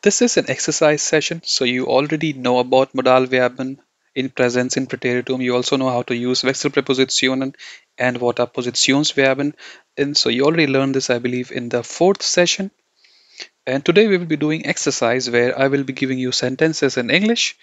This is an exercise session, so you already know about Modalverben in presence in Präteritum. You also know how to use Wechselpräpositionen and what are Positionsverben. And so you already learned this, I believe, in the fourth session. And today we will be doing exercise where I will be giving you sentences in English,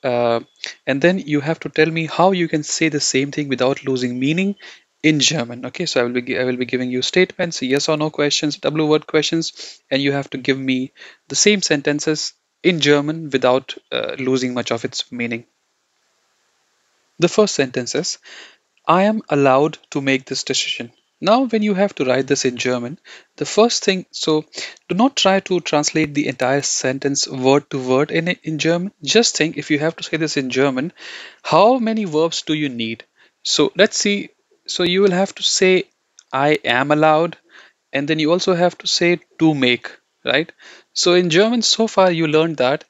uh, and then you have to tell me how you can say the same thing without losing meaning in German. Okay, so I will be giving you statements, yes or no questions, W word questions, and you have to give me the same sentences in German without losing much of its meaning. The first sentence is, I am allowed to make this decision. Now, when you have to write this in German, the first thing, so do not try to translate the entire sentence word to word in German. Just think, if you have to say this in German, how many verbs do you need? So let's see. So you will have to say, I am allowed, and then you also have to say to make, right? So in German, so far you learned that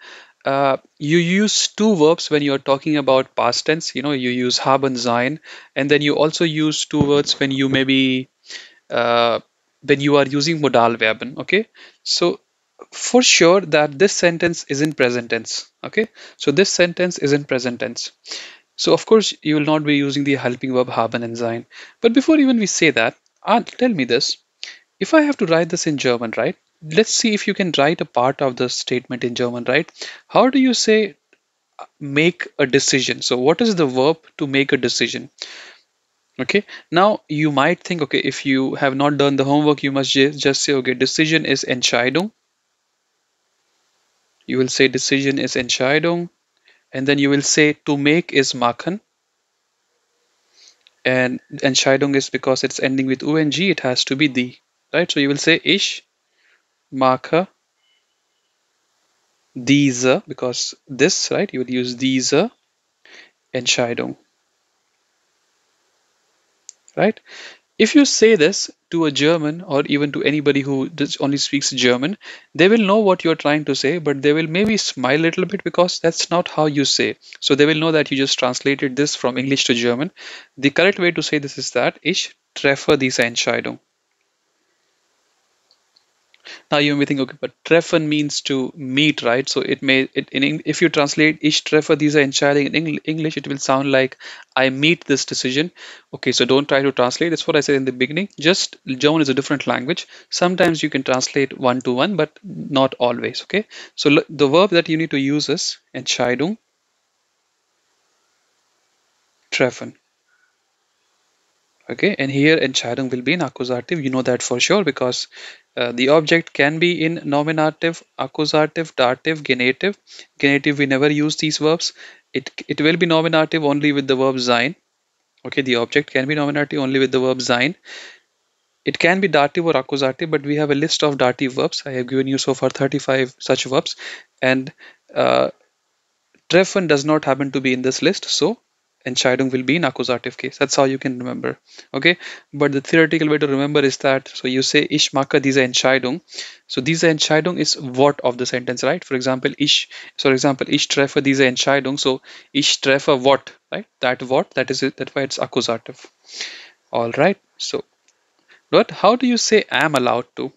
you use two verbs when you're talking about past tense. You use haben, sein, and then you also use two words uh, when you are using Modalverben. Okay, so for sure that this sentence is in present tense. Okay, so this sentence is in present tense. So of course you will not be using the helping verb haben and sein. But before even we say that, tell me this. If I have to write this in German, right? Let's see if you can write a part of the statement in German, right? How do you say make a decision? So what is the verb to make a decision? Okay. Now you might think, okay, if you have not done the homework, you must just say, okay, decision is Entscheidung. You will say decision is Entscheidung, and then you will say to make is machen, and Entscheidung is because it's ending with ung, it has to be die, right? So you will say ich mache diese, because this, right? You will use diese Entscheidung, right? If you say this to a German or even to anybody who only speaks German, they will know what you're trying to say, but they will maybe smile a little bit because that's not how you say. So they will know that you just translated this from English to German. The correct way to say this is that ich treffe diese Entscheidung. Now you may think, okay, but treffen means to meet, right? So if you translate ich treffe diese Entscheidung in English, it will sound like I meet this decision. Okay, so don't try to translate. That's what I said in the beginning. Just German is a different language. Sometimes you can translate one to one, but not always. Okay, so the verb that you need to use is Entscheidung treffen. Okay, and here Entscheidung will be in accusative. You know that for sure because the object can be in nominative, accusative, dative, genitive. Genitive, we never use these verbs. It will be nominative only with the verb sein. Okay, the object can be nominative only with the verb sein. It can be dative or accusative, but we have a list of dative verbs. I have given you so far 35 such verbs, and uh, treffen does not happen to be in this list, so Entscheidung will be in accusative case. That's how you can remember. Okay, but the theoretical way to remember is that, so you say ich mache diese Entscheidung. So diese Entscheidung is what of the sentence, right? For example, ich treffe diese Entscheidung. So ich treffe what, right? That what, that is it. That's why it's accusative. All right. So, but how do you say am allowed to?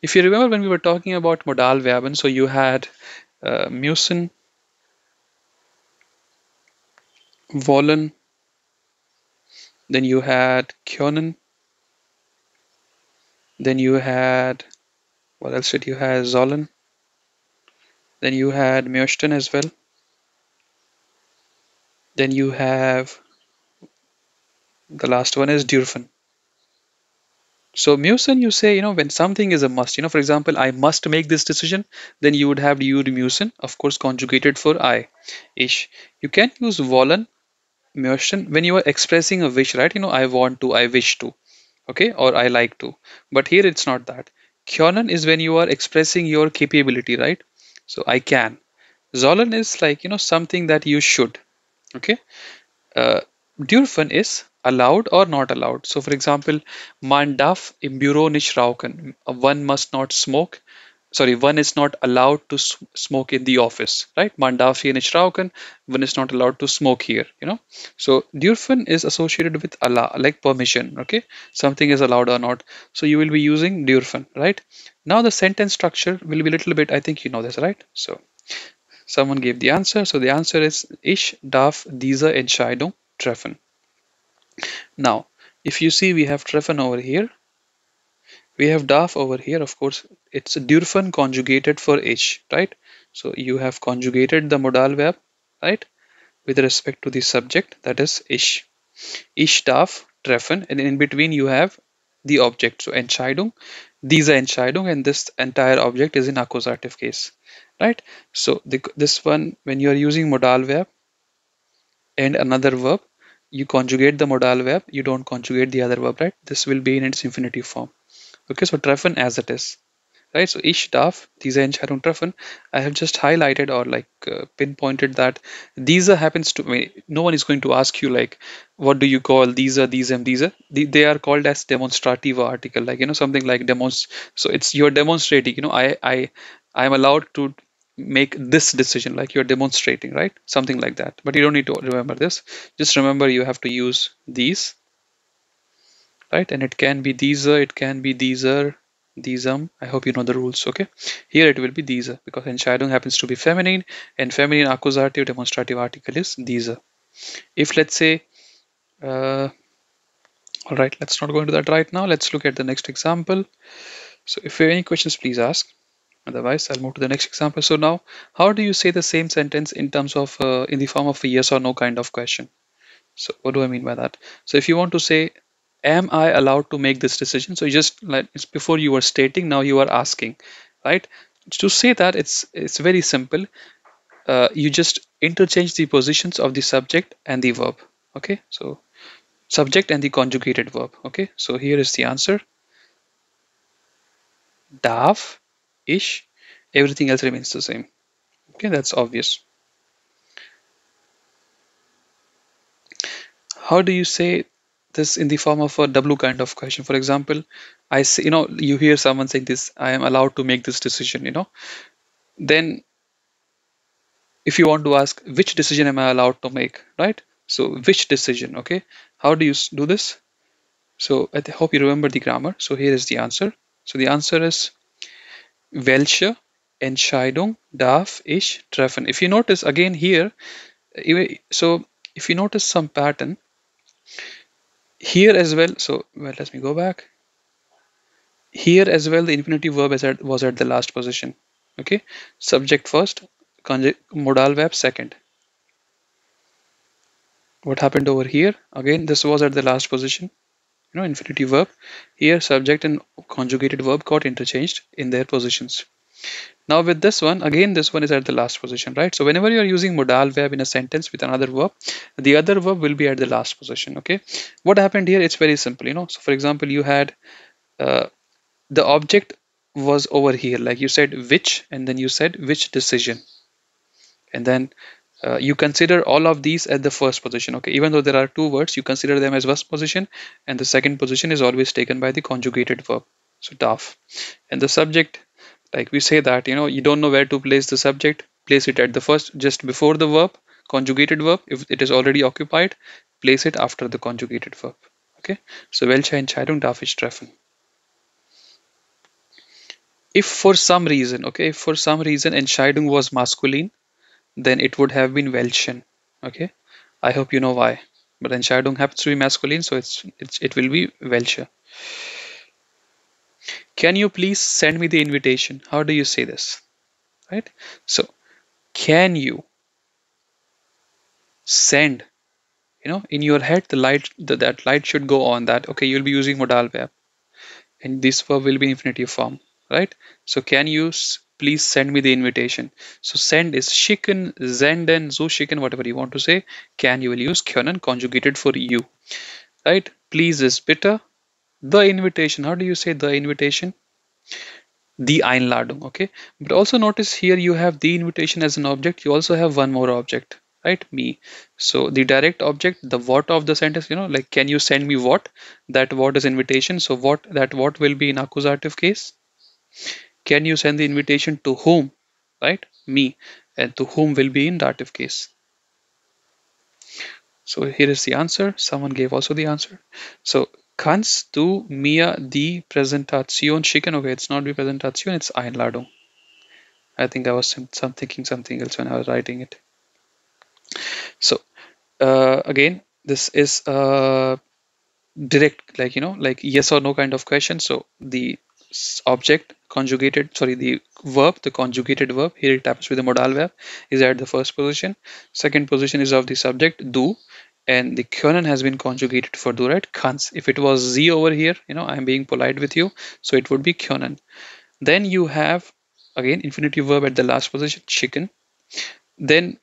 If you remember when we were talking about Modalverben, so you had müssen, wollen, then you had können, then you had, what else did you have? Sollen, then you had möchten as well, then you have, the last one is dürfen. So müssen, you say, when something is a must, for example, I must make this decision, then you would have the word müssen, of course, conjugated for I, ich. You can use wollen, möchten, when you are expressing a wish, right? I want to, I wish to, okay, or I like to. But here it's not that. Können is when you are expressing your capability, right? So I can. Sollen is like, something that you should, okay. uh, Dürfen is allowed or not allowed. So for example, man darf im Büro nicht rauchen. One must not smoke sorry, one is not allowed to smoke in the office, right? Man darf hier nicht rauchen. One is not allowed to smoke here, you know. So dürfen is associated with allow, like permission, okay? Something is allowed or not. So you will be using dürfen, right? Now the sentence structure will be a little bit, I think you know this, right? So someone gave the answer. So the answer is Ich darf diese Entscheidung treffen. Now, if you see we have treffen over here, we have darf over here, of course, it's dürfen conjugated for ich, right? So you have conjugated the modal verb, right? With respect to the subject, that is ich. Ich darf treffen, and in between you have the object. So Entscheidung, diese Entscheidung, and this entire object is in accusative case, right? So this one, when you are using modal verb and another verb, you conjugate the modal verb, you don't conjugate the other verb, right? This will be in its infinitive form. Okay, so treffen as it is, right? So ich darf diese Entscheidung treffen. I have just highlighted or like pinpointed that diese happens to me. No one is going to ask you like, what do you call these? They are called as demonstrative article, like you know something like demonst. So it's you're demonstrating. You know, I am allowed to make this decision, like you're demonstrating, right? Something like that. But you don't need to remember this. Just remember you have to use these, right? And it can be these, it can be these are, these. I hope you know the rules. Okay, here it will be these because Entscheidung happens to be feminine, and feminine accusative demonstrative article is these. If let's say, all right, let's not go into that right now. Let's look at the next example. So if you have any questions, please ask. Otherwise, I'll move to the next example. So now, how do you say the same sentence in terms of in the form of a yes or no kind of question? So what do I mean by that? So if you want to say, am I allowed to make this decision? So you just like it's before you were stating, now you are asking, right? To say that it's very simple. You just interchange the positions of the subject and the verb. Okay, so subject and the conjugated verb. Okay, so here is the answer. Darf ich. Everything else remains the same. Okay, that's obvious. How do you say this in the form of a W kind of question? For example, I say, you know, you hear someone saying this, I am allowed to make this decision, you know. Then if you want to ask, which decision am I allowed to make, right? So which decision, okay? How do you do this? So I hope you remember the grammar. So here is the answer. So the answer is welche Entscheidung darf ich treffen? If you notice again here, so if you notice some pattern here as well, so well, let me go back. Here as well, the infinitive verb was at the last position. Okay, subject first, modal verb second. What happened over here? Again, this was at the last position. You know, infinitive verb. Here, subject and conjugated verb got interchanged in their positions. Now with this one, again, this one is at the last position, right? So whenever you are using modal verb in a sentence with another verb, the other verb will be at the last position. Okay, what happened here? It's very simple. You know, so for example, you had uh, the object was over here, like you said which, and then you said which decision, and then you consider all of these at the first position. Okay, even though there are two words, you consider them as first position, and the second position is always taken by the conjugated verb, so darf. And the subject, like we say that, you know, you don't know where to place the subject, place it at the first, just before the verb, conjugated verb. If it is already occupied, place it after the conjugated verb. Okay, so welche Entscheidung darf ich treffen? If for some reason, okay, if for some reason Entscheidung was masculine, then it would have been welchen. Okay, I hope you know why. But Entscheidung happens to be masculine, so it will be welche. Can you please send me the invitation? How do you say this? Right? So can you send? You know, in your head, the light that light should go on. That okay, you'll be using modal verb, and this verb will be infinitive form, right? So can you please send me the invitation? So send is schicken, senden, so schicken, whatever you want to say. Can you will use können conjugated for you, right? Please is bitte. The invitation. How do you say the invitation? The Einladung, okay? But also notice here you have the invitation as an object. You also have one more object, right? Me. So the direct object, the what of the sentence, you know, like can you send me what? That what is invitation. So what, that what will be in accusative case? Can you send the invitation to whom? Right? Me. And to whom will be in dative case. So here is the answer. Someone gave also the answer. So kannst du mir die Präsentation schicken? Okay, it's not die Präsentation, it's Einladung. I think I was thinking something else when I was writing it. So again, this is direct, like like yes or no kind of question. So the object conjugated, sorry, the verb, the conjugated verb, here it happens with the modal verb, is at the first position. Second position is of the subject do, and the können has been conjugated for do, right? Kannst. If it was z over here, I'm being polite with you, so it would be können. Then you have again infinitive verb at the last position, chicken. Then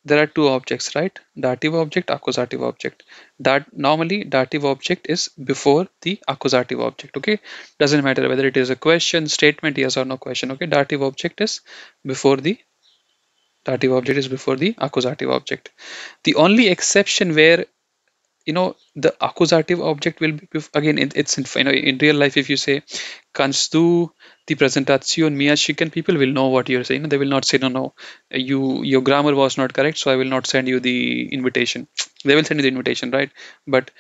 there are two objects, right? Dative object, accusative object. That normally dative object is before the accusative object. Okay, doesn't matter whether it is a question, statement, yes or no question. Okay, dative object is before the accusative object. The only exception where the accusative object will be again it's in in real life. If you say kannst du die Präsentation mir schicken, people will know what you're saying. They will not say no, your grammar was not correct, so I will not send you the invitation. They will send you the invitation, right? But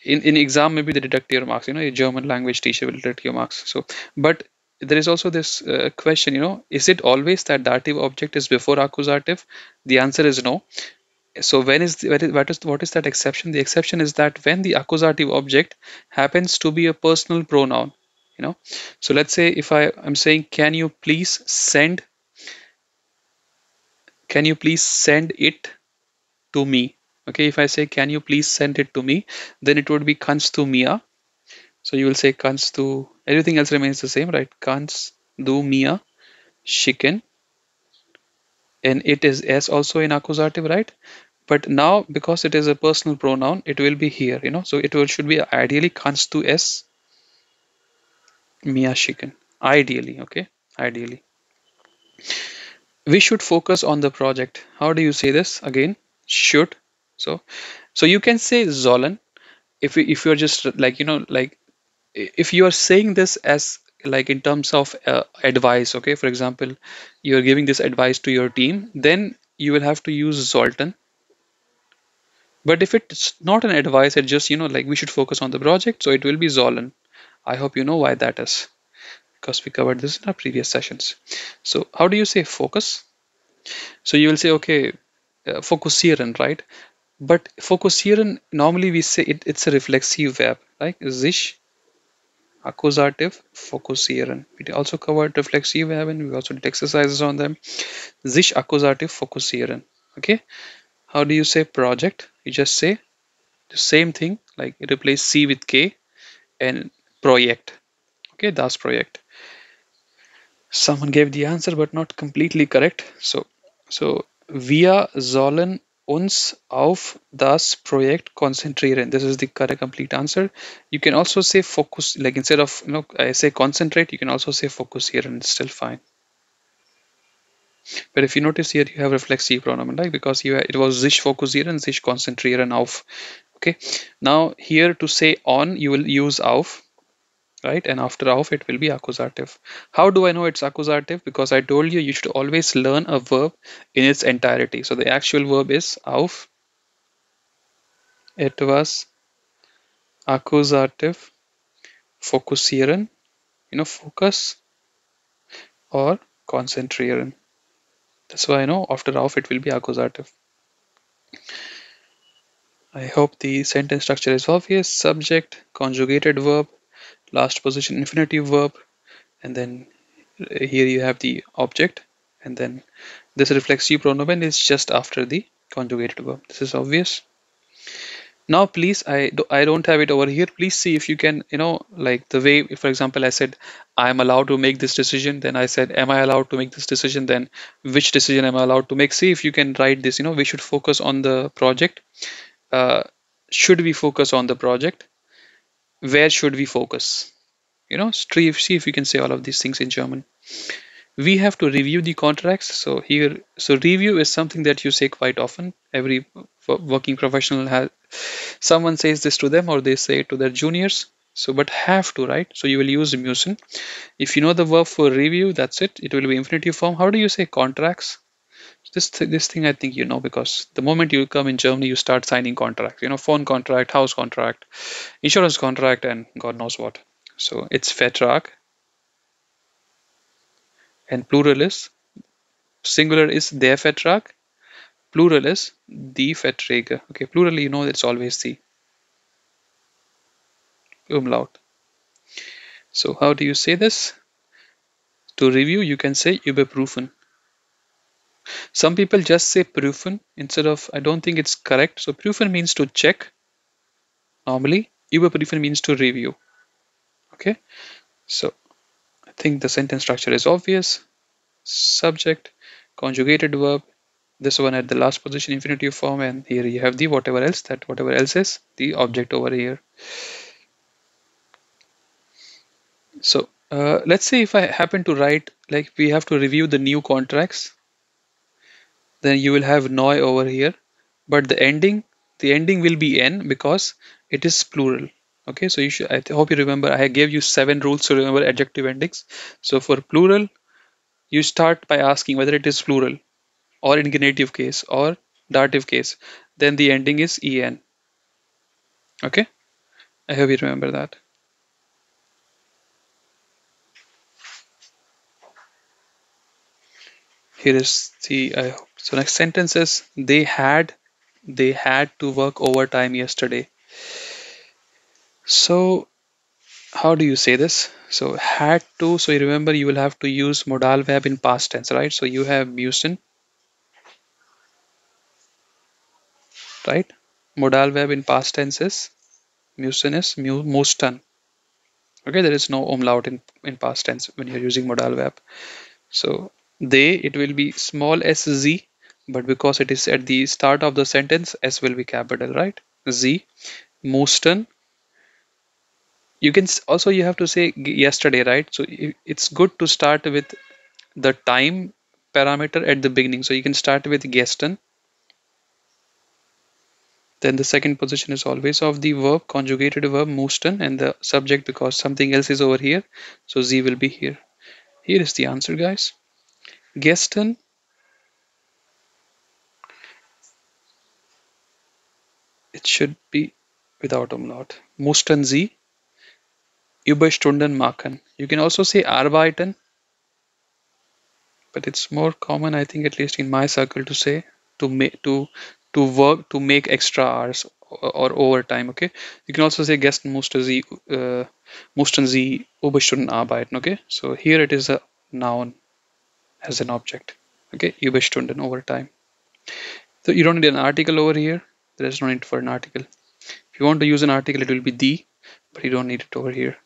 in exam maybe they deduct your marks. A German language teacher will deduct your marks. So but there is also this question, is it always that dative object is before accusative? The answer is no. So what is that exception? The exception is that when the accusative object happens to be a personal pronoun. So let's say if I'm saying can you please send it to me? Okay, if I say can you please send it to me, then it would be kannst du mir. So you will say kannst du, everything else remains the same, right? Kannst du mir schicken, and it is s also in accusative, right? But now because it is a personal pronoun, it will be here, so should be ideally kannst du es mir schicken, ideally. Okay, ideally. We should focus on the project. How do you say this again? Should. So you can say sollen. If you're just like like if you are saying this as like in terms of advice, okay, for example, you're giving this advice to your team, then you will have to use sollten. But if it's not an advice, it's just like we should focus on the project, so it will be sollen. I hope you know why that is, because we covered this in our previous sessions. So how do you say focus? So you will say, okay, fokussieren, right? But fokussieren, normally we say it's a reflexive verb, right? Sich, accusative, fokussieren. We also covered reflexive verb and we also did exercises on them. Sich, accusative, fokussieren. Okay. How do you say project? You just say the same thing, like replace C with K and project. Okay, das Projekt. Someone gave the answer, but not completely correct. So wir sollen uns auf das Projekt konzentrieren. This is the correct complete answer. You can also say focus, like instead of I say concentrate, you can also say fokussieren. It's still fine. But if you notice here, you have reflexive pronoun, right? Because it was sich fokussieren, sich konzentrieren auf. Okay. Now here to say on, you will use auf, right? And after auf, it will be accusative. How do I know it's accusative? Because I told you should always learn a verb in its entirety. So the actual verb is auf etwas accusative fokussieren, focus or konzentrieren. That's why I know after auf it will be accusative. I hope the sentence structure is obvious. Subject, conjugated verb, last position infinitive verb, and then here you have the object, and then this reflexive pronoun is just after the conjugated verb. This is obvious. Now please, I don't have it over here. Please see if you can, like the way, if, for example, I said I'm allowed to make this decision, then I said am I allowed to make this decision, then which decision am I allowed to make? See if you can write this. We should focus on the project. Should we focus on the project? Where should we focus? See if you can say all of these things in German. We have to review the contracts. So review is something that you say quite often. Every working professional has, someone says this to them or they say it to their juniors. So, but have to, right? So you will use müssen. If you know the verb for review, that's it. It will be infinitive form. How do you say contracts? This thing I think you know, because the moment you come in Germany, you start signing contracts. You know, phone contract, house contract, insurance contract, and God knows what. So it's Vertrag, and plural is, singular is der Vertrag, plural is die Verträge. Okay, plural, you know, it's always the umlaut. So how do you say this? To review, you can say überprüfen. Some people just say prüfen instead of, I don't think it's correct. So prüfen means to check normally. Überprüfen means to review. Okay, so I think the sentence structure is obvious. Subject, conjugated verb. This one at the last position, infinitive form, and here you have the whatever else, that whatever else is the object over here. So let's say if I happen to write, like, we have to review the new contracts, then you will have noi over here, but the ending will be n because it is plural. Okay, so you should, hope you remember, I gave you 7 rules to remember adjective endings. So for plural, you start by asking whether it is plural or in genitive case or dative case, then the ending is en. Okay, I hope you remember that. Here is the, I hope. So next sentence is they had to work overtime yesterday. So how do you say this? So had to, so you remember you will have to use modal verb in past tense, right? So you have müssen, right? Modal verb in past tense is müssen is mussten. Okay, there is no umlaut in past tense when you're using modal verb. So they, it will be small s z, but because it is at the start of the sentence, s will be capital, right? Z, mussten. You can also, you have to say yesterday, right? So it's good to start with the time parameter at the beginning. So you can start with gestern. Then the second position is always of the verb, conjugated verb, mussten, and the subject because something else is over here. So z will be here. Here is the answer, guys. Gestern, it should be without umlaut. Mussten sie Überstunden machen. You can also say arbeiten, but it's more common, I think, at least in my circle, to say to make to work, to make extra hours or overtime. Okay, you can also say gestern mussten sie Überstunden arbeiten. Okay, so here it is a noun as an object. Okay, Überstunden, overtime. So you don't need an article over here. There is no need for an article. If you want to use an article, it will be the, but you don't need it over here.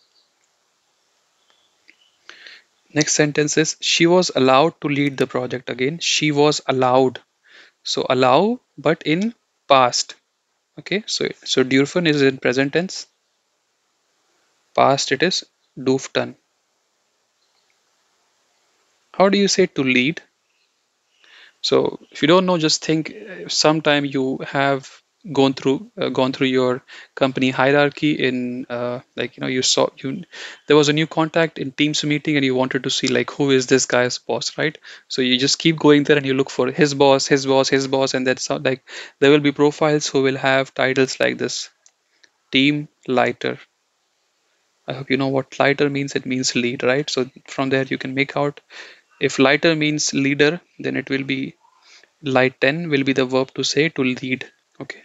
Next sentence is she was allowed to lead the project. Again, she was allowed. So allow, but in past. Okay, so dürfen is in present tense. Past it is durften. How do you say to lead? So if you don't know, just think. Sometime you have gone through your company hierarchy in like, you saw you there was a new contact in Teams meeting and you wanted to see like who is this guy's boss, right? So you just keep going there and you look for his boss, his boss, his boss, and that's how, like, there will be profiles who will have titles like this: team lighter. I hope you know what lighter means. It means lead, right? So from there you can make out, if lighter means leader, then it will be leiten will be the verb to say to lead. Okay.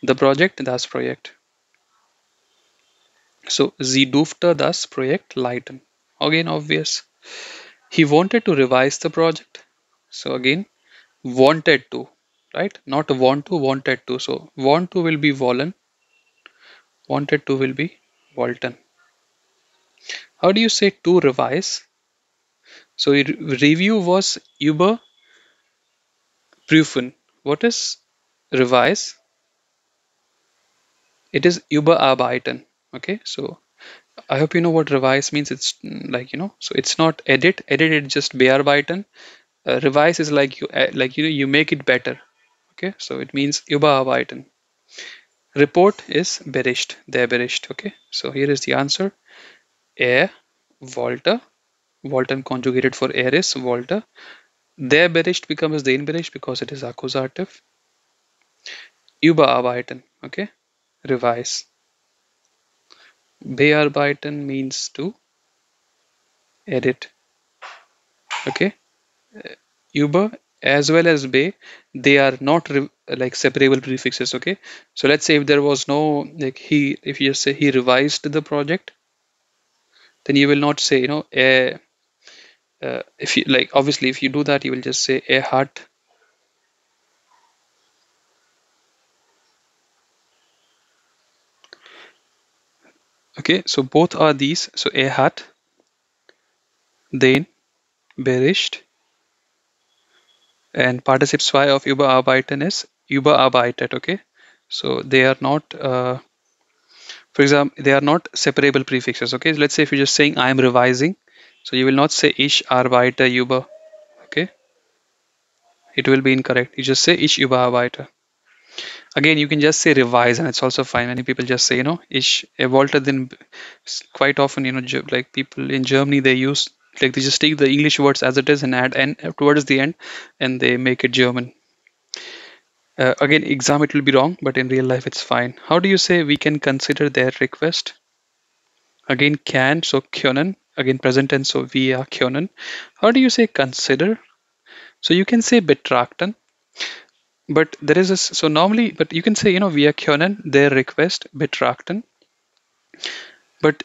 The project, das Projekt. So sie durfte das Projekt leiten. Again, obvious. He wanted to revise the project. So again, wanted to, right? Not want to, wanted to. So want to will be wollen. Wanted to will be wollten. How do you say to revise? So review was überprüfen. What is revise? It is überarbeiten. Okay. So I hope you know what revise means. It's like, so it's not edit. Edit is just bearbeiten. Revise is like you make it better. Okay, so it means überarbeiten. Report is bericht, der Bericht. Okay, so here is the answer. Er wollte, wollten conjugated for er is wollte. Der Bericht becomes den Bericht because it is accusative. Überarbeiten, okay, revise. Bearbeiten means to edit, okay. Über as well as be, they are not like separable prefixes, okay. So let's say if there was no like he, if you just say he revised the project, then you will not say, if you like, obviously if you do that you will just say a hat. Okay, so both are these. So a hat, den bericht, and participle zwei of überarbeiten is überarbeitet, okay. So they are not for example, they are not separable prefixes, okay. Let's say if you're just saying I am revising, so you will not say ich arbeite über, okay, it will be incorrect. You just say ich überarbeite. Again, you can just say revise and it's also fine. Many people just say, ich wollte, then quite often, like people in Germany, they use, like they just take the English words as it is and add n towards the end and they make it German. Again, exam it will be wrong, but in real life it's fine. How do you say we can consider their request? Again, can, so können. Again, present tense, so we are können. How do you say consider? So you can say betrachten, but there is a, so normally, but you can say, we are können, their request, betrachten. But,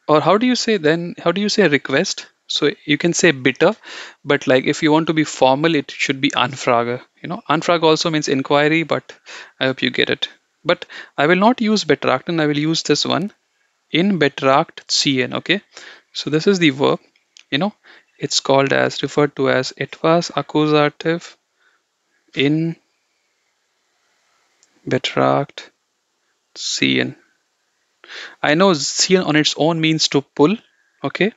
or how do you say then, how do you say request? So you can say bitte, but like if you want to be formal, it should be Anfrage. Anfrage also means inquiry, but I hope you get it. But I will not use betrachten, I will use this one, in betracht ziehen, okay? So this is the verb, it's called as, referred to as etwas accusative in betracht ziehen. I know ziehen on its own means to pull, okay?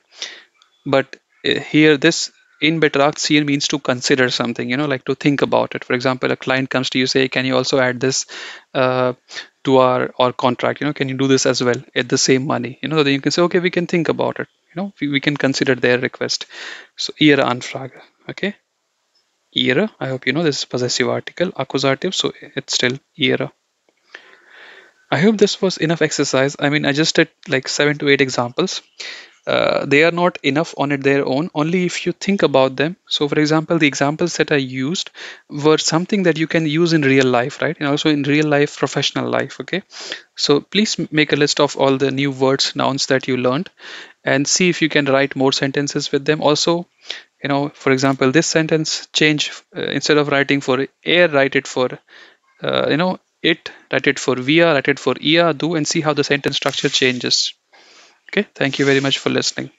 But here this in betracht ziehen means to consider something, like to think about it. For example, a client comes to you, say, can you also add this to our contract, can you do this as well at the same money, then you can say, okay, we can think about it, we can consider their request. So ihre Anfrage, okay. Ihre, I hope you know this is possessive article, accusative, so it's still ihre. I hope this was enough exercise. I mean, I just did like 7 to 8 examples. They are not enough on it their own, only if you think about them. So for example, the examples that I used were something that you can use in real life, right? And also in real life, professional life, okay? So please make a list of all the new words, nouns that you learned and see if you can write more sentences with them. Also, for example, this sentence change, instead of writing for air, write it for, it, write it for via, write it for ia, do, and see how the sentence structure changes. Okay, thank you very much for listening.